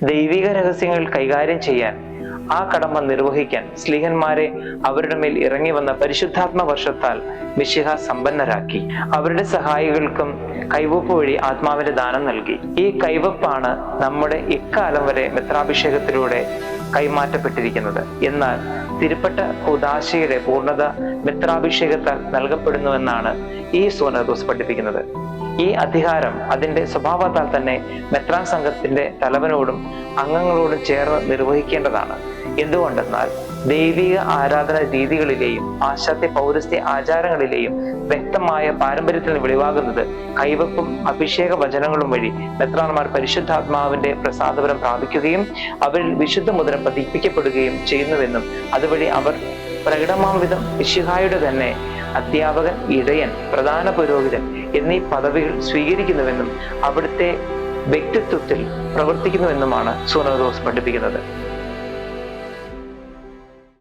ദൈവിക രഹസ്യങ്ങൾ കൈകാര്യം ചെയ്യാൻ, ആ കടമ നിർവഹിക്കാൻ സ്ലീഹന്മാരെ അവരുടെ മേൽ ഇറങ്ങി വന്ന പരിശുദ്ധാത്മ വർഷത്താൽ മിശിഹ സമ്പന്നരാക്കി. അവരുടെ സഹായികൾക്കും കൈവപ്പ് വഴി ആത്മാവിന്റെ ദാനം നൽകി. ഈ കൈവപ്പാണ് നമ്മുടെ ഇക്കാലം വരെ മെത്രാഭിഷേകത്തിലൂടെ കൈമാറ്റപ്പെട്ടിരിക്കുന്നത്. എന്നാൽ തിരുപ്പട്ട കൂദാശയുടെ പൂർണ്ണത മെത്രാഭിഷേകത്താൽ നൽകപ്പെടുന്നുവെന്നാണ് ഈ സൂനദോസ് പഠിപ്പിക്കുന്നത്. ഈ അധികാരം അതിന്റെ സ്വഭാവത്താൽ തന്നെ മെത്രാൻ സംഘത്തിന്റെ തലവനോടും അംഗങ്ങളോടും ചേർന്ന് നിർവഹിക്കേണ്ടതാണ്. എന്തുകൊണ്ടെന്നാൽ ദൈവിക ആരാധന രീതികളിലെയും പാശ്ചാത്യ പൗരസ്ത്യ ആചാരങ്ങളിലെയും വ്യക്തമായ പാരമ്പര്യത്തിൽ വെളിവാകുന്നത് കൈവപ്പും അഭിഷേക വചനങ്ങളും വഴി മെത്രാന്മാർ പരിശുദ്ധാത്മാവിന്റെ പ്രസാദപരം പ്രാപിക്കുകയും അവരിൽ വിശുദ്ധ മുദ്ര പതിപ്പിക്കപ്പെടുകയും ചെയ്യുന്നുവെന്നും അതുവഴി അവർ പ്രകടമാം വിധം മിശിഹായുടെ തന്നെ അധ്യാപകൻ, ഇടയൻ, പ്രധാന പുരോഹിതൻ എന്നീ പദവികൾ സ്വീകരിക്കുന്നുവെന്നും അവിടുത്തെ വ്യക്തിത്വത്തിൽ പ്രവർത്തിക്കുന്നുവെന്നുമാണ് സൂനദോസ് പഠിപ്പിക്കുന്നത്.